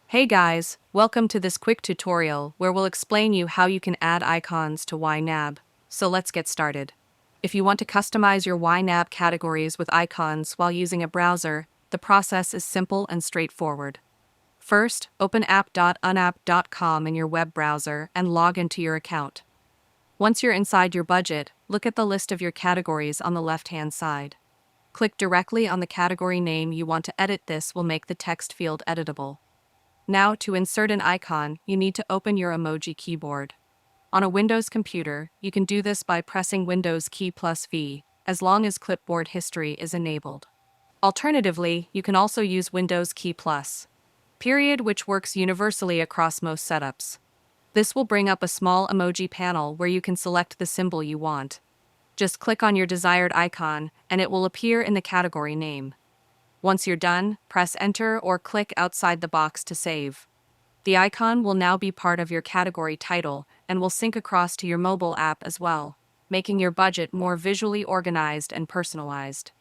Hey guys, welcome to this quick tutorial where we'll explain you how you can add icons to Ynab. So let's get started. If you want to customize your Ynab categories with icons while using a browser, the process is simple and straightforward. First, open app.ynab.com in your web browser and log into your account. Once you're inside your budget, look at the list of your categories on the left-hand side. Click directly on the category name you want to edit. This will make the text field editable. Now, to insert an icon, you need to open your emoji keyboard. On a Windows computer, you can do this by pressing Windows key plus V, as long as clipboard history is enabled. Alternatively, you can also use Windows key plus period, which works universally across most setups. This will bring up a small emoji panel where you can select the symbol you want. Just click on your desired icon, and it will appear in the category name. Once you're done, press Enter or click outside the box to save. The icon will now be part of your category title and will sync across to your mobile app as well, making your budget more visually organized and personalized.